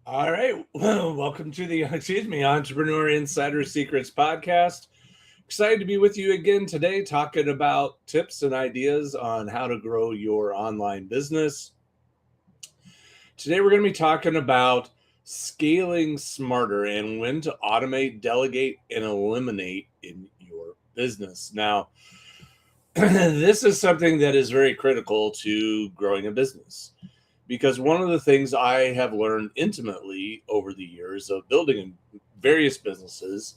All right. Well, welcome to the Entrepreneur Insider Secrets podcast. Excited to be with you again today, talking about tips and ideas on how to grow your online business. Today, we're going to be talking about scaling smarter and when to automate, delegate, and eliminate in your business. Now, this is something that is very critical to growing a business because one of the things I have learned intimately over the years of building various businesses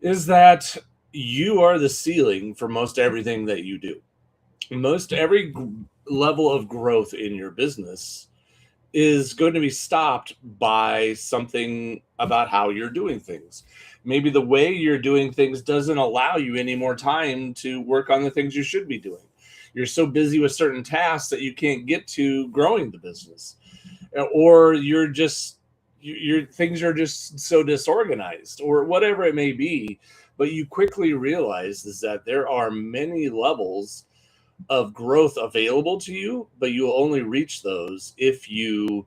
is that you are the ceiling for most everything that you do. Most every level of growth in your business is going to be stopped by something about how you're doing things. Maybe the way you're doing things doesn't allow you any more time to work on the things you should be doing. You're so busy with certain tasks that you can't get to growing the business, or your things are just so disorganized, or whatever it may be. But you quickly realize is that there are many levels of growth available to you, but you'll only reach those if you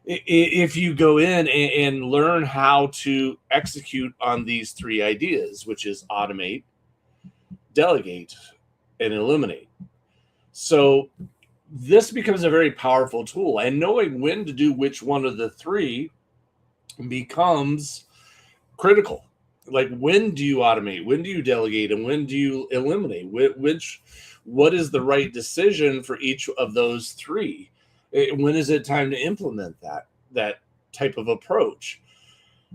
go in and learn how to execute on these three ideas, which is automate, delegate, and eliminate. So this becomes a very powerful tool, and knowing when to do which one of the three becomes critical. Like, when do you automate, when do you delegate, and when do you eliminate? What is the right decision for each of those three? When is it time to implement that type of approach?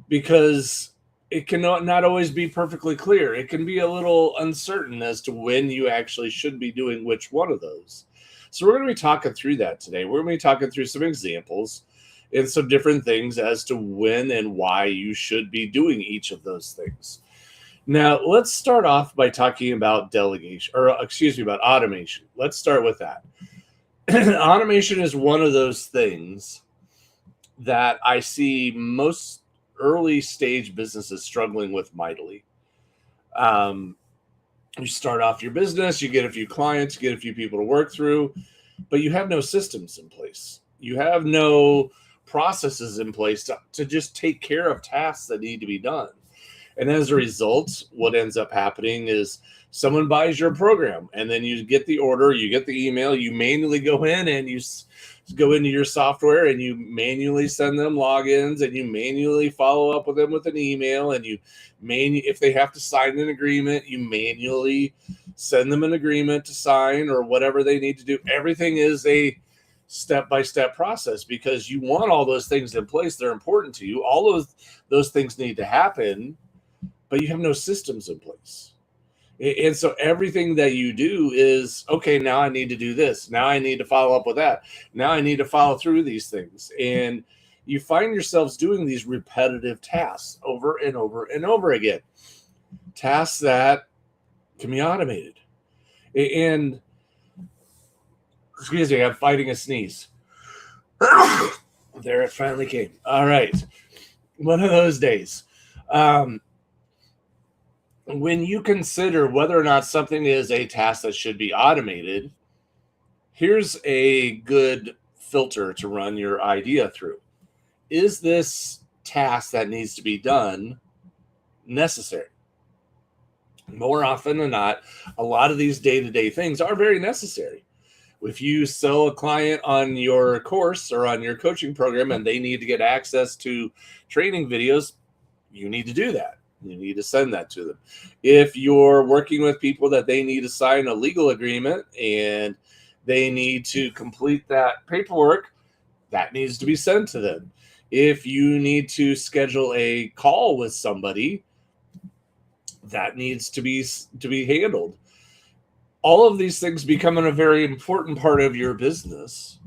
Because it cannot not always be perfectly clear. It can be a little uncertain as to when you actually should be doing which one of those. So we're going to be talking through that today. We're going to be talking through some examples and some different things as to when and why you should be doing each of those things. Now, let's start off by talking about delegation, or excuse me, about automation. Let's start with that. Automation is one of those things that I see most early stage businesses struggling with mightily. Um, you start off your business, you get a few clients, you get a few people to work through, but you have no systems in place. You have no processes in place to just take care of tasks that need to be done. And as a result, what ends up happening is someone buys your program, and then you get the order, you get the email, you manually go in and you go into your software and you manually send them logins, and you manually follow up with them with an email, and if they have to sign an agreement, you manually send them an agreement to sign or whatever they need to do. Everything is a step-by-step process because you want all those things in place. They're important to you. All those things need to happen, but you have no systems in place. And so everything that you do is, okay, now I need to do this. Now I need to follow up with that. Now I need to follow through these things. And you find yourselves doing these repetitive tasks over and over and over again. Tasks that can be automated. And excuse me, I'm fighting a sneeze. There it finally came. All right. One of those days. When you consider whether or not something is a task that should be automated, here's a good filter to run your idea through. Is this task that needs to be done necessary? More often than not, a lot of these day-to-day things are very necessary. If you sell a client on your course or on your coaching program and they need to get access to training videos, you need to do that. You need to send that to them. If you're working with people that they need to sign a legal agreement and they need to complete that paperwork, that needs to be sent to them. If you need to schedule a call with somebody, that needs to be handled. All of these things become a very important part of your business,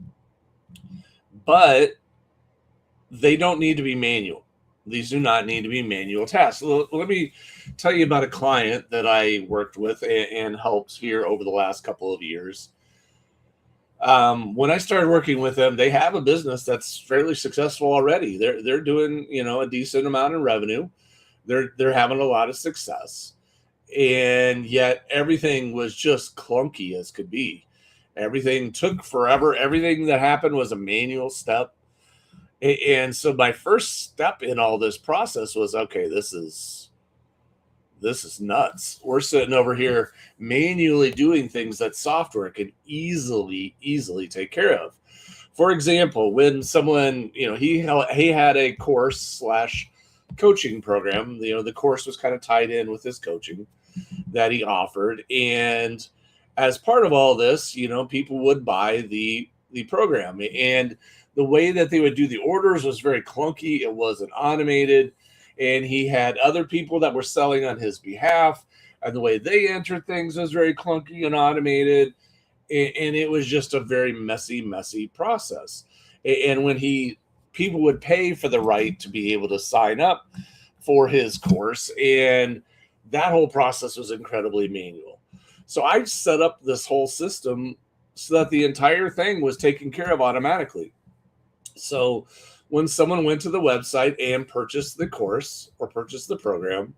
but they don't need to be manual. These do not need to be manual tasks. Let me tell you about a client that I worked with and helped here over the last couple of years. When I started working with them, they have a business that's fairly successful already. They're doing a decent amount of revenue. They're having a lot of success, and yet everything was just clunky as could be. Everything took forever. Everything that happened was a manual step. And so my first step in all this process was, okay, this is nuts. We're sitting over here manually doing things that software can easily take care of. For example, when someone, he had a course slash coaching program, the course was kind of tied in with his coaching that he offered. And as part of all this, people would buy the program, and the way that they would do the orders was very clunky. It wasn't automated, and he had other people that were selling on his behalf, and the way they entered things was very clunky and automated, and it was just a very messy process. And when people would pay for the right to be able to sign up for his course, and that whole process was incredibly manual. So I set up this whole system so that the entire thing was taken care of automatically. So when someone went to the website and purchased the course or purchased the program,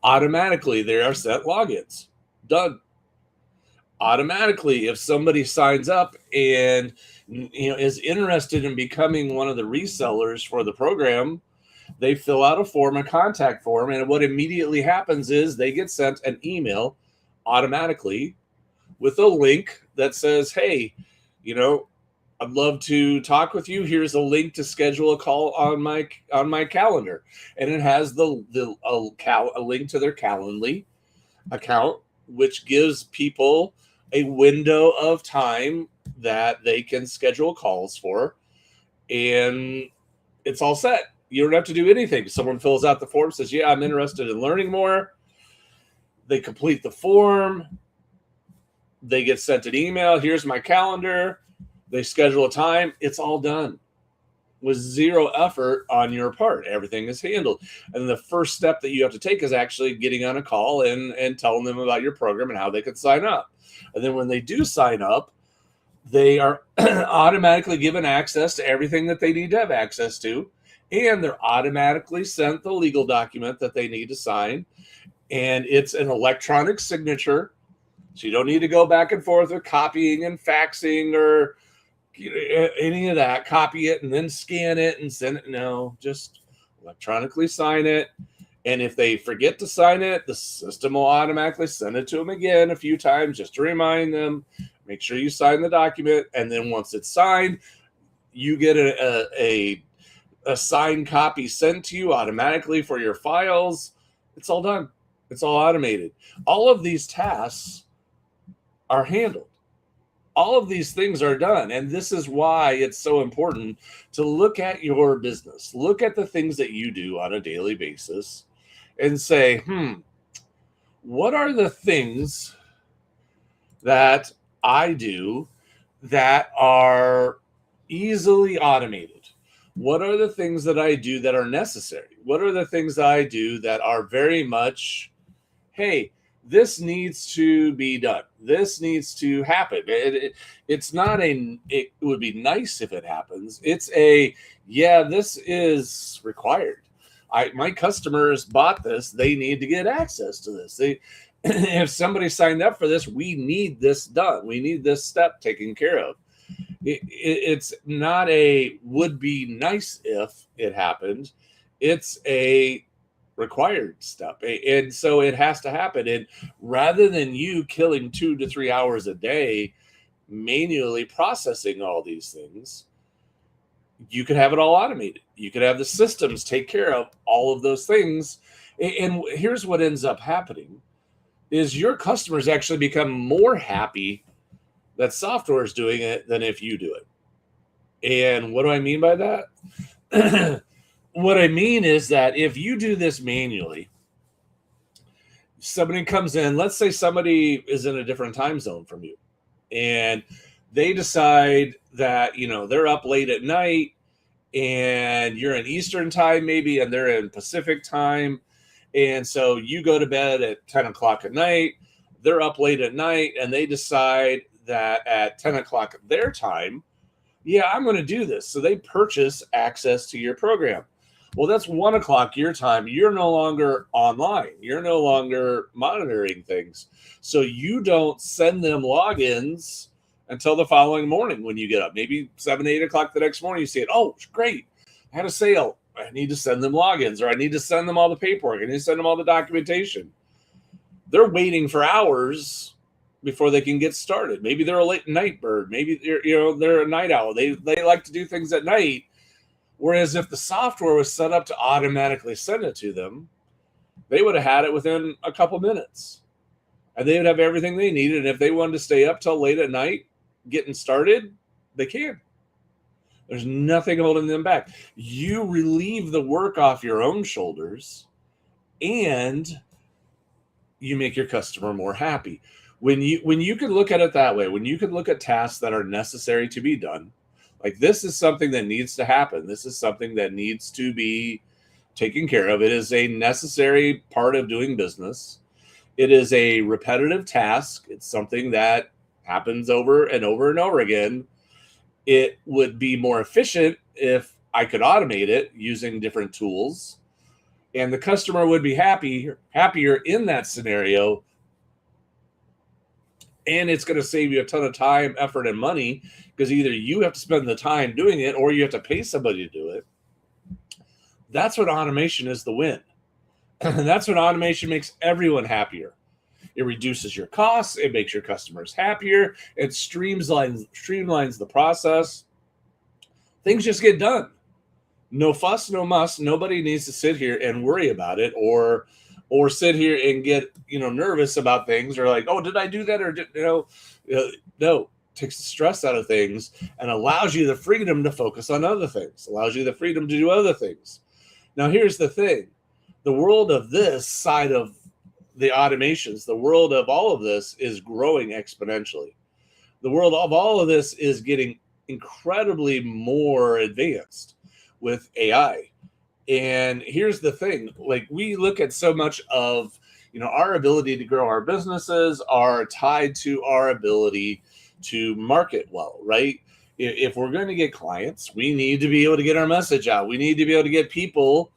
automatically there are set logins. Done. Automatically, if somebody signs up and is interested in becoming one of the resellers for the program, they fill out a form, a contact form, and what immediately happens is they get sent an email automatically with a link that says, hey, I'd love to talk with you. Here's a link to schedule a call on my calendar, and it has a link to their Calendly account, which gives people a window of time that they can schedule calls for, and it's all set. You don't have to do anything. Someone fills out the form, says, yeah, I'm interested in learning more. They complete the form. They get sent an email. Here's my calendar. They schedule a time. It's all done with zero effort on your part. Everything is handled. And the first step that you have to take is actually getting on a call and telling them about your program and how they can sign up. And then when they do sign up, they are automatically given access to everything that they need to have access to. And they're automatically sent the legal document that they need to sign. And it's an electronic signature. So you don't need to go back and forth with copying and faxing or any of that. Copy it and then scan it and send it. No, just electronically sign it. And if they forget to sign it, the system will automatically send it to them again a few times just to remind them. Make sure you sign the document. And then once it's signed, you get a signed copy sent to you automatically for your files. It's all done. It's all automated. All of these tasks are handled. All of these things are done. And this is why it's so important to look at your business. Look at the things that you do on a daily basis and say, what are the things that I do that are easily automated? What are the things that I do that are necessary? What are the things that I do that are very much, hey, this needs to be done. This needs to happen. It's not it would be nice if it happens. It's this is required. My customers bought this. They need to get access to this. If somebody signed up for this, we need this done. We need this step taken care of. It's not a would be nice if it happened. It's a required step. And so it has to happen. And rather than you killing 2 to 3 hours a day manually processing all these things, you could have it all automated. You could have the systems take care of all of those things. And here's what ends up happening is your customers actually become more happy that software is doing it than if you do it. And what do I mean by that? What I mean is that if you do this manually, somebody comes in, let's say somebody is in a different time zone from you, and they decide that, they're up late at night and you're in Eastern time maybe, and they're in Pacific time. And so you go to bed at 10 o'clock at night, they're up late at night, and they decide that at 10 o'clock their time, I'm going to do this. So they purchase access to your program. Well, that's 1 o'clock your time. You're no longer online. You're no longer monitoring things. So you don't send them logins until the following morning when you get up. Maybe 7, 8 o'clock the next morning, you see it. Oh, great. I had a sale. I need to send them logins, or I need to send them all the paperwork. I need to send them all the documentation. They're waiting for hours before they can get started. Maybe they're a late night bird. Maybe they're a night owl. They like to do things at night. Whereas if the software was set up to automatically send it to them, they would have had it within a couple minutes. And they would have everything they needed. And if they wanted to stay up till late at night getting started, they can. There's nothing holding them back. You relieve the work off your own shoulders, and you make your customer more happy. When you can look at it that way, when you can look at tasks that are necessary to be done, like this is something that needs to happen. This is something that needs to be taken care of. It is a necessary part of doing business. It is a repetitive task. It's something that happens over and over and over again. It would be more efficient if I could automate it using different tools, and the customer would be happier in that scenario. And it's going to save you a ton of time, effort, and money, because either you have to spend the time doing it or you have to pay somebody to do it. That's when automation is the win. And that's when automation makes everyone happier. It reduces your costs. It makes your customers happier. It streamlines the process. Things just get done. No fuss, no muss. Nobody needs to sit here and worry about it, or sit here and get nervous about things, or like, oh, did I do that, or no. It takes the stress out of things and allows you the freedom to focus on other things. Allows you the freedom to do other things. Now, here's the thing: the world of this side of the automations, the world of all of this is growing exponentially. The world of all of this is getting incredibly more advanced with AI. And here's the thing, like, we look at so much of, our ability to grow our businesses are tied to our ability to market well, right? If we're going to get clients, we need to be able to get our message out. We need to be able to get people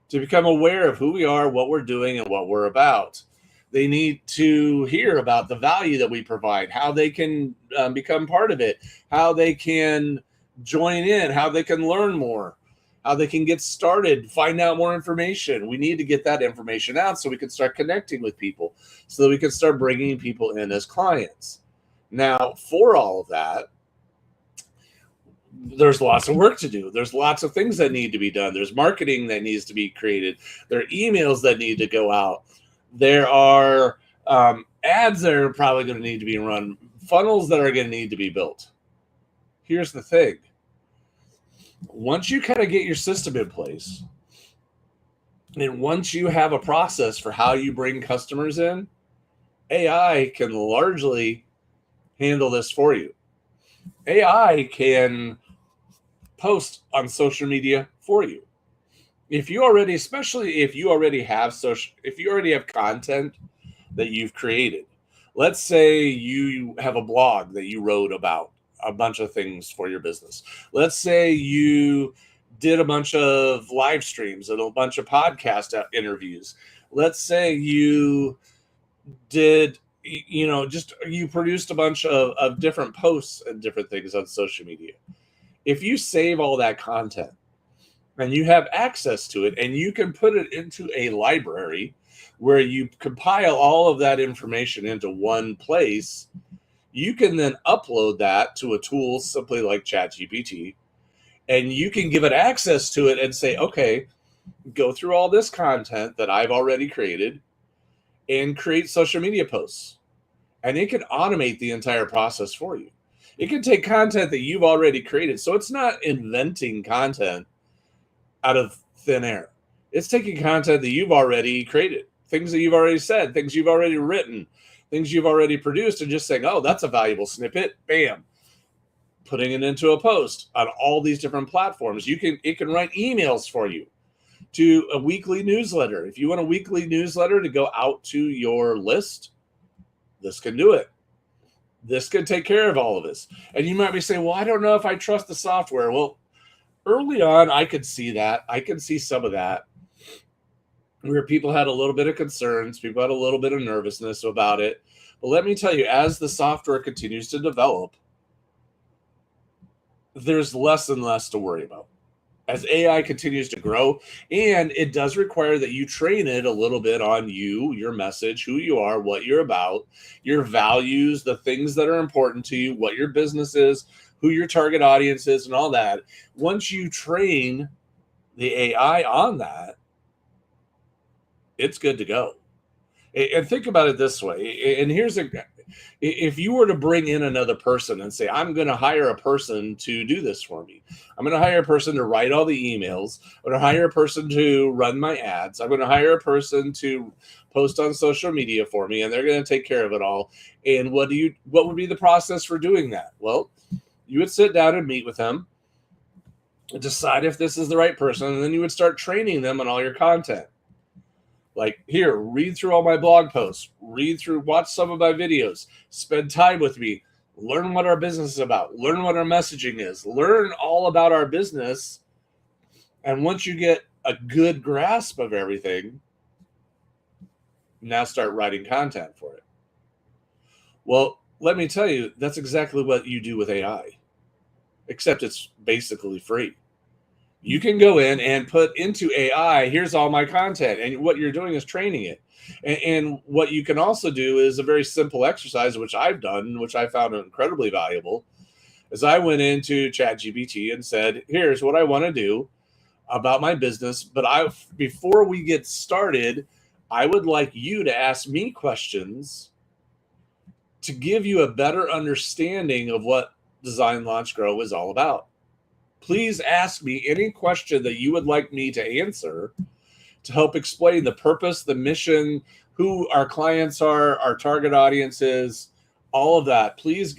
to become aware of who we are, what we're doing, and what we're about. They need to hear about the value that we provide, how they can become part of it, how they can join in, how they can learn more, how they can get started, find out more information. We need to get that information out so we can start connecting with people, so that we can start bringing people in as clients. Now, for all of that, there's lots of work to do. There's lots of things that need to be done. There's marketing that needs to be created. There are emails that need to go out. There are ads that are probably going to need to be run, funnels that are going to need to be built. Here's the thing. Once you kind of get your system in place, and once you have a process for how you bring customers in, AI can largely handle this for you. AI can post on social media for you. If you already have content that you've created, let's say you have a blog that you wrote about a bunch of things for your business. Let's say you did a bunch of live streams and a bunch of podcast interviews. Let's say you did, you produced a bunch of different posts and different things on social media. If you save all that content and you have access to it, and you can put it into a library where you compile all of that information into one place, you can then upload that to a tool simply like ChatGPT, and you can give it access to it and say, okay, go through all this content that I've already created and create social media posts. And it can automate the entire process for you. It can take content that you've already created. So it's not inventing content out of thin air. It's taking content that you've already created, things that you've already said, things you've already written, things you've already produced, and just saying, oh, that's a valuable snippet. Bam. Putting it into a post on all these different platforms. It can write emails for you to a weekly newsletter. If you want a weekly newsletter to go out to your list, this can do it. This can take care of all of this. And you might be saying, well, I don't know if I trust the software. Well, early on, I could see that. I could see some of that, where people had a little bit of concerns, people had a little bit of nervousness about it. But let me tell you, as the software continues to develop, there's less and less to worry about as AI continues to grow. And it does require that you train it a little bit on you, your message, who you are, what you're about, your values, the things that are important to you, what your business is, who your target audience is, and all that. Once you train the AI on that, it's good to go. And think about it this way. And here's if you were to bring in another person and say, I'm going to hire a person to do this for me. I'm going to hire a person to write all the emails. I'm going to hire a person to run my ads. I'm going to hire a person to post on social media for me, and they're going to take care of it all. And what would be the process for doing that? Well, you would sit down and meet with them, decide if this is the right person, and then you would start training them on all your content. Like, here, read through all my blog posts, watch some of my videos, spend time with me, learn what our business is about, learn what our messaging is, learn all about our business. And once you get a good grasp of everything, now start writing content for it. Well, let me tell you, that's exactly what you do with AI, except it's basically free. You can go in and put into AI, here's all my content. And what you're doing is training it. And what you can also do is a very simple exercise, which I've done, which I found incredibly valuable, is I went into ChatGPT and said, here's what I want to do about my business. But before we get started, I would like you to ask me questions to give you a better understanding of what Design, Launch, Grow is all about. Please ask me any question that you would like me to answer to help explain the purpose, the mission, who our clients are, our target audience is, all of that. Please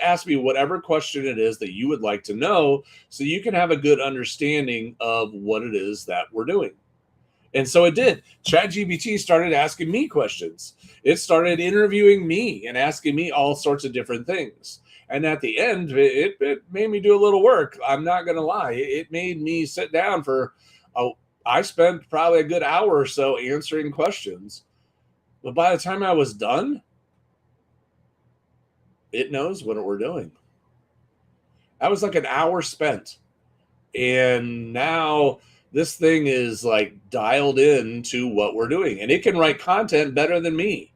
ask me whatever question it is that you would like to know so you can have a good understanding of what it is that we're doing. And so it did. ChatGPT started asking me questions. It started interviewing me and asking me all sorts of different things. And at the end, it made me do a little work. I'm not going to lie. It made me sit down I spent probably a good hour or so answering questions. But by the time I was done, it knows what we're doing. That was like an hour spent. And now this thing is like dialed into what we're doing. And it can write content better than me.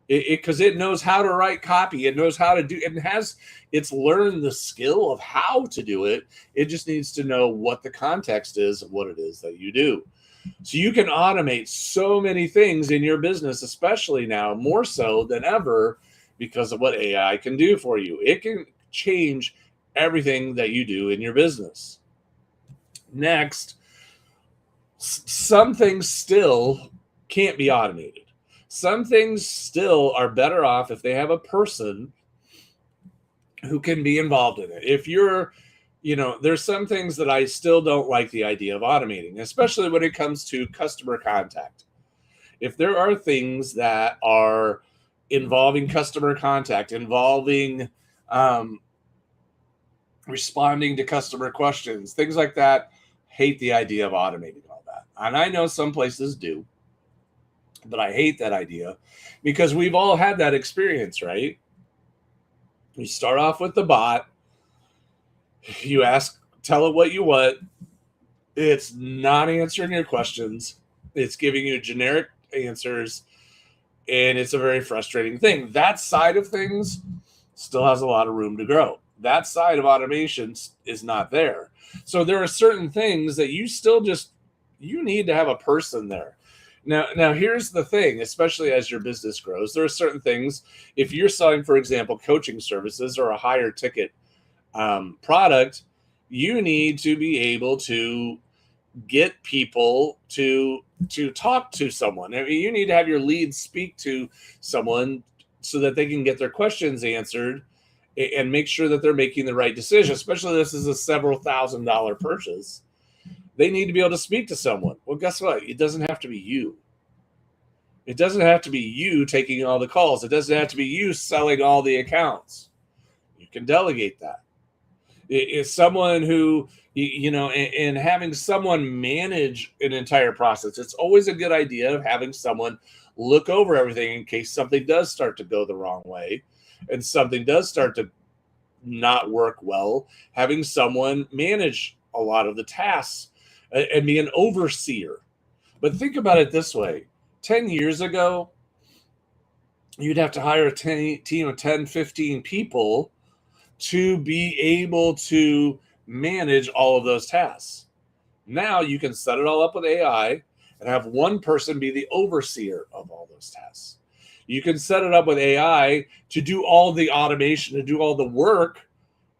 Because it knows how to write copy. It knows how to do it. It's learned the skill of how to do it. It just needs to know what the context is of what it is that you do. So you can automate so many things in your business, especially now, more so than ever, because of what AI can do for you. It can change everything that you do in your business. Next, some things still can't be automated. Some things still are better off if they have a person who can be involved in it. If you're, there's some things that I still don't like the idea of automating, especially when it comes to customer contact. If there are things that are involving customer contact, involving responding to customer questions, things like that, hate the idea of automating all that. And I know some places do. But I hate that idea because we've all had that experience, right? You start off with the bot. You tell it what you want. It's not answering your questions. It's giving you generic answers. And it's a very frustrating thing. That side of things still has a lot of room to grow. That side of automation is not there. So there are certain things that you need to have a person there. Now, here's the thing, especially as your business grows, there are certain things, if you're selling, for example, coaching services or a higher ticket product, you need to be able to get people to talk to someone. I mean, you need to have your leads speak to someone so that they can get their questions answered and make sure that they're making the right decision, especially if this is a several $1,000 purchase. They need to be able to speak to someone. Well, guess what? It doesn't have to be you. It doesn't have to be you taking all the calls. It doesn't have to be you selling all the accounts. You can delegate that. It's someone who, and having someone manage an entire process. It's always a good idea of having someone look over everything in case something does start to go the wrong way and something does start to not work well having someone manage a lot of the tasks and be an overseer. But think about it this way. 10 years ago, you'd have to hire a team of 10, 15 people to be able to manage all of those tasks. Now you can set it all up with AI and have one person be the overseer of all those tasks. You can set it up with AI to do all the automation, to do all the work,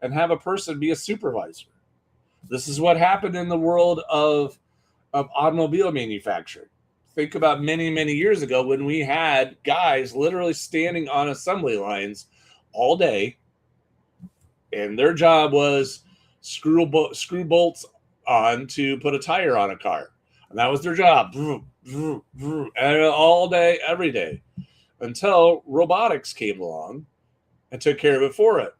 and have a person be a supervisor. This is what happened in the world of automobile manufacturing. Think about many, many years ago when we had guys literally standing on assembly lines all day, and their job was screw bolts on to put a tire on a car. And that was their job. All day, every day. Until robotics came along and took care of it for it.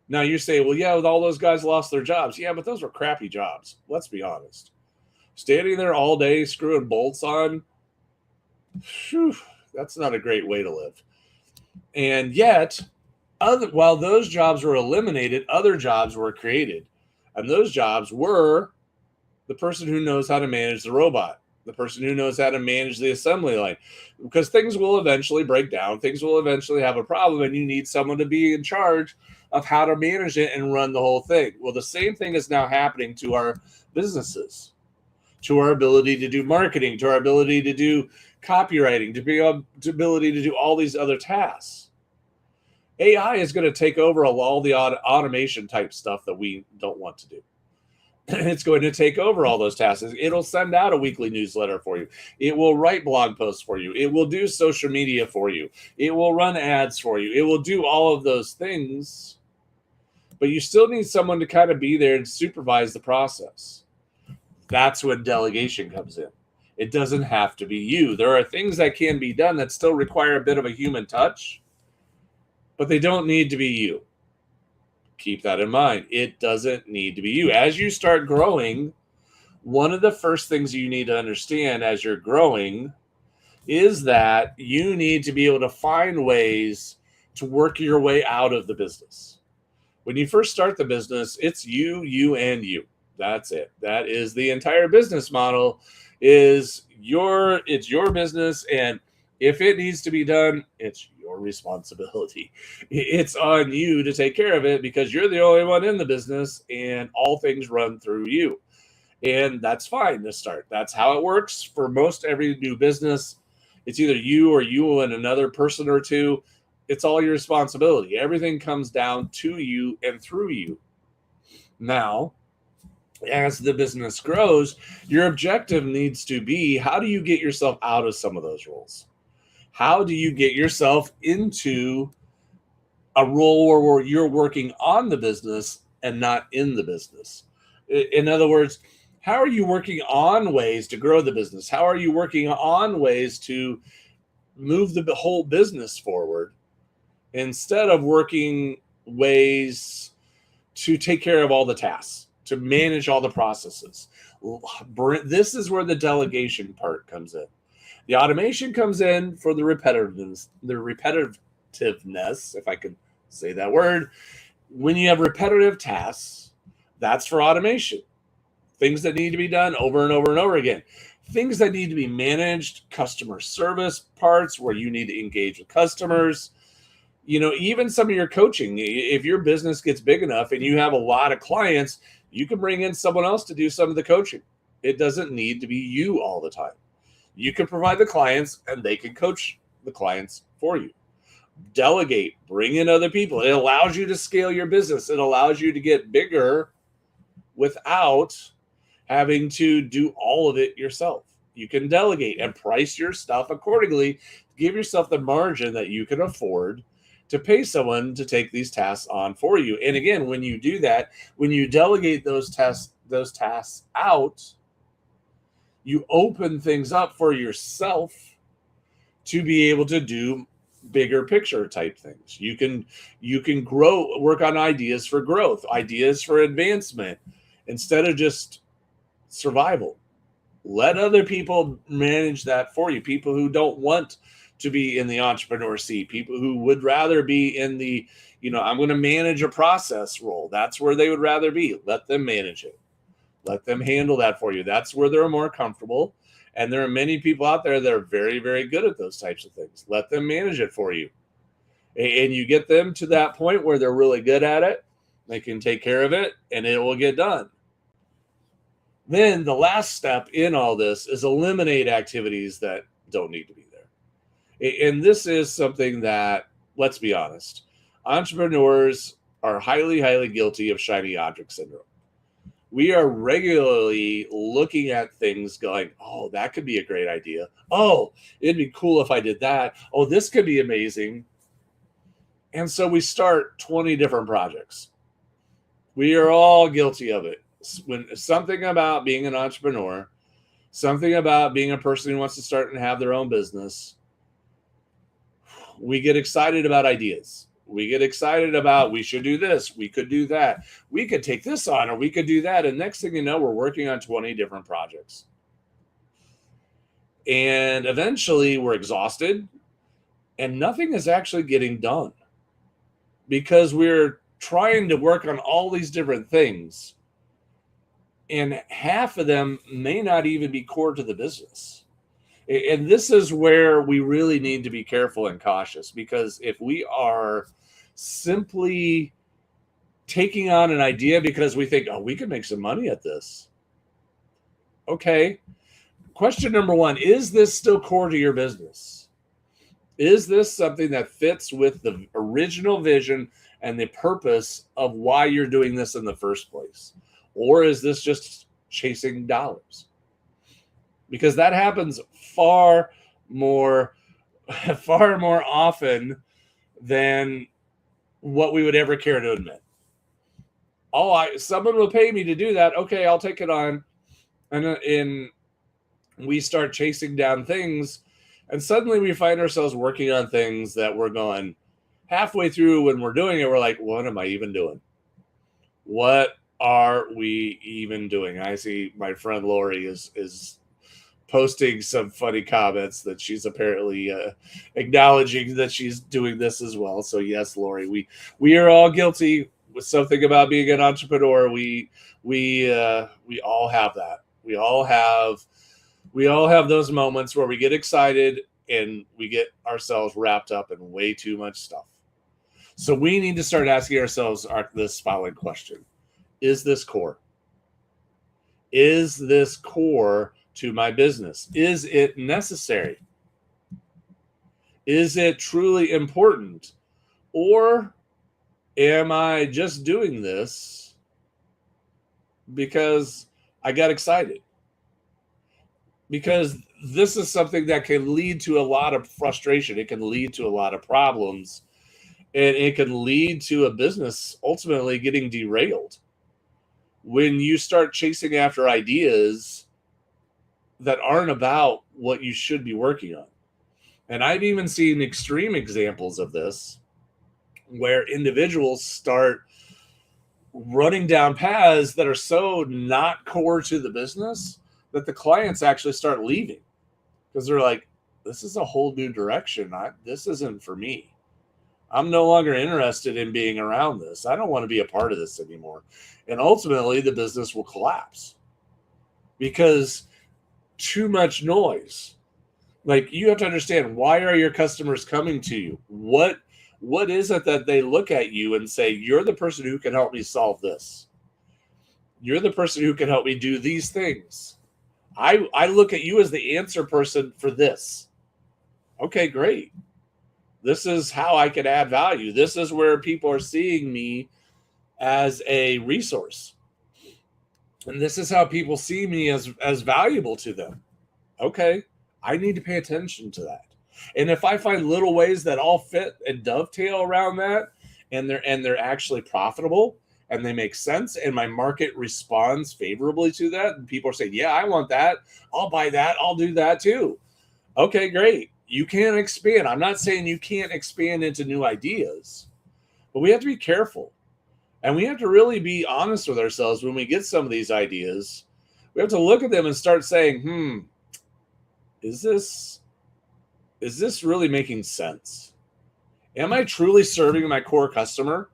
Now you say, well, yeah, with all those guys lost their jobs. Yeah, but those were crappy jobs. Let's be honest. Standing there all day screwing bolts on, whew, that's not a great way to live. And yet, while those jobs were eliminated, other jobs were created. And those jobs were the person who knows how to manage the robot, the person who knows how to manage the assembly line, because things will eventually break down. Things will eventually have a problem, and you need someone to be in charge of how to manage it and run the whole thing. Well, the same thing is now happening to our businesses, to our ability to do marketing, to our ability to do copywriting, to ability to do all these other tasks. AI is going to take over all the automation type stuff that we don't want to do. It's going to take over all those tasks. It'll send out a weekly newsletter for you. It will write blog posts for you. It will do social media for you. It will run ads for you. It will do all of those things. But you still need someone to kind of be there and supervise the process. That's when delegation comes in. It doesn't have to be you. There are things that can be done that still require a bit of a human touch, but they don't need to be you. Keep that in mind. It doesn't need to be you. As you start growing, one of the first things you need to understand as you're growing is that you need to be able to find ways to work your way out of the business. When you first start the business, it's you, and you. That's it. That is the entire business model. It's your business, and if it needs to be done, it's your responsibility. It's on you to take care of it because you're the only one in the business and all things run through you. And that's fine to start. That's how it works for most every new business. It's either you or you and another person or two. It's all your responsibility. Everything comes down to you and through you. Now, as the business grows, your objective needs to be, how do you get yourself out of some of those roles? How do you get yourself into a role where you're working on the business and not in the business? In other words, how are you working on ways to grow the business? How are you working on ways to move the whole business forward instead of working ways to take care of all the tasks, to manage all the processes? This is where the delegation part comes in. The automation comes in for the repetitiveness, if I can say that word. When you have repetitive tasks, that's for automation. Things that need to be done over and over and over again. Things that need to be managed, customer service parts where you need to engage with customers. Even some of your coaching. If your business gets big enough and you have a lot of clients, you can bring in someone else to do some of the coaching. It doesn't need to be you all the time. You can provide the clients and they can coach the clients for you. Delegate, bring in other people. It allows you to scale your business. It allows you to get bigger without having to do all of it yourself. You can delegate and price your stuff accordingly. Give yourself the margin that you can afford to pay someone to take these tasks on for you. And again, when you do that, when you delegate those tasks out, you open things up for yourself to be able to do bigger picture type things. You can grow, work on ideas for growth, ideas for advancement, instead of just survival. Let other people manage that for you. People who don't want to be in the entrepreneur seat, people who would rather be in the, I'm going to manage a process role. That's where they would rather be. Let them manage it. Let them handle that for you. That's where they're more comfortable. And there are many people out there that are very, very good at those types of things. Let them manage it for you. And you get them to that point where they're really good at it. They can take care of it and it will get done. Then the last step in all this is eliminate activities that don't need to be there. And this is something that, let's be honest, entrepreneurs are highly, highly guilty of shiny object syndrome. We are regularly looking at things going, oh, that could be a great idea. Oh, it'd be cool if I did that. Oh, this could be amazing. And so we start 20 different projects. We are all guilty of it. When something about being an entrepreneur, something about being a person who wants to start and have their own business, we get excited about ideas. We get excited about, we should do this, we could do that, we could take this on, or we could do that. And next thing you know, we're working on 20 different projects. And eventually we're exhausted and nothing is actually getting done because we're trying to work on all these different things. And half of them may not even be core to the business. And this is where we really need to be careful and cautious, because if we are simply taking on an idea because we think, oh, we could make some money at this. Okay. Question number one, is this still core to your business? Is this something that fits with the original vision and the purpose of why you're doing this in the first place? Or is this just chasing dollars? Because that happens far more often than what we would ever care to admit. Someone will pay me to do that. Okay, I'll take it on. And we start chasing down things, and suddenly we find ourselves working on things that we're going halfway through when we're doing it. We're like, what am I even doing? What are we even doing? I see my friend Lori is posting some funny comments that she's apparently acknowledging that she's doing this as well. So yes, Lori, we are all guilty with something about being an entrepreneur. We all have that. We all have those moments where we get excited and we get ourselves wrapped up in way too much stuff. So we need to start asking ourselves this following question. Is this core? Is this core to my business? Is it necessary? Is it truly important? Or am I just doing this because I got excited? Because this is something that can lead to a lot of frustration. It can lead to a lot of problems. And it can lead to a business ultimately getting derailed. When you start chasing after ideas that aren't about what you should be working on. And I've even seen extreme examples of this where individuals start running down paths that are so not core to the business that the clients actually start leaving because they're like, this is a whole new direction. This isn't for me. I'm no longer interested in being around this. I don't want to be a part of this anymore. And ultimately, the business will collapse because too much noise. Like, you have to understand, why are your customers coming to you? What is it that they look at you and say, you're the person who can help me solve this? You're the person who can help me do these things. I look at you as the answer person for this. Okay, great. This is how I can add value. This is where people are seeing me as a resource. And this is how people see me as valuable to them. Okay, I need to pay attention to that. And if I find little ways that all fit and dovetail around that, and they're actually profitable and they make sense, and my market responds favorably to that, and people are saying, yeah, I want that. I'll buy that. I'll do that too. Okay, great. You can expand. I'm not saying you can't expand into new ideas, but we have to be careful. And we have to really be honest with ourselves when we get some of these ideas. We have to look at them and start saying, is this is this really making sense? Am I truly serving my core customer?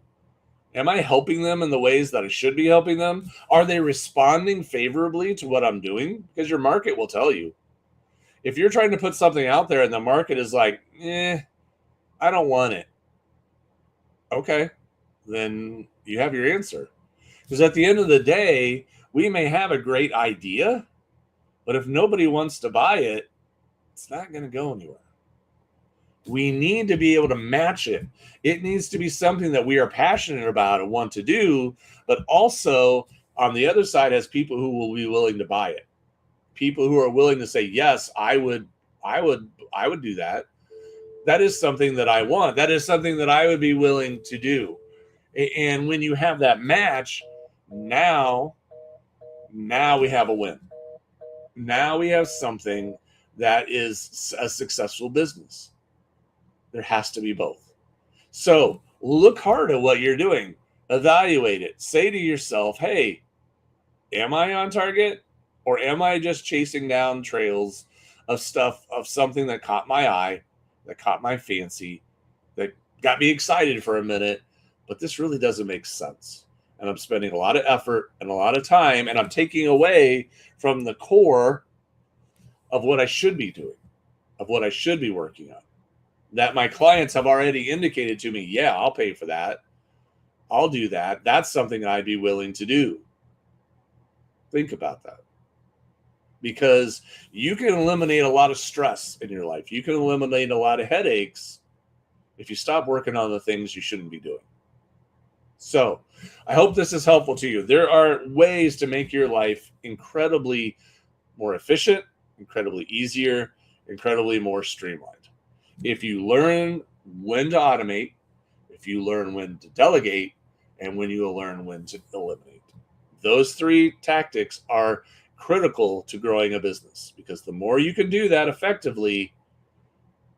Am I helping them in the ways that I should be helping them? Are they responding favorably to what I'm doing? Because your market will tell you. If you're trying to put something out there and the market is like, I don't want it. Okay, then you have your answer. Because at the end of the day, we may have a great idea, but if nobody wants to buy it, it's not going to go anywhere. We need to be able to match it. It needs to be something that we are passionate about and want to do, but also on the other side has people who will be willing to buy it. People who are willing to say, yes, I would do that. That is something that I want. That is something that I would be willing to do. And when you have that match, now we have a win. Now we have something that is a successful business. There has to be both. So look hard at what you're doing. Evaluate it. Say to yourself, hey, am I on target? Or am I just chasing down trails of stuff, of something that caught my eye, that caught my fancy, that got me excited for a minute, but this really doesn't make sense. And I'm spending a lot of effort and a lot of time, and I'm taking away from the core of what I should be doing, of what I should be working on. That my clients have already indicated to me, yeah, I'll pay for that. I'll do that. That's something I'd be willing to do. Think about that. Because you can eliminate a lot of stress in your life. You can eliminate a lot of headaches if you stop working on the things you shouldn't be doing. So I hope this is helpful to you. There are ways to make your life incredibly more efficient, incredibly easier, incredibly more streamlined. If you learn when to automate, if you learn when to delegate, and when you learn when to eliminate. Those three tactics are critical to growing a business, because the more you can do that effectively,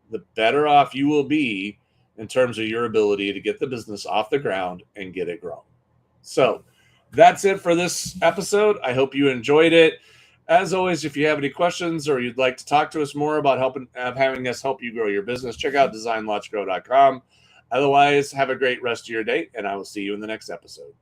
the better off you will be in terms of your ability to get the business off the ground and get it growing. So that's it for this episode. I hope you enjoyed it. As always, if you have any questions or you'd like to talk to us more about having us help you grow your business, check out designlaunchgrow.com. Otherwise, have a great rest of your day, and I will see you in the next episode.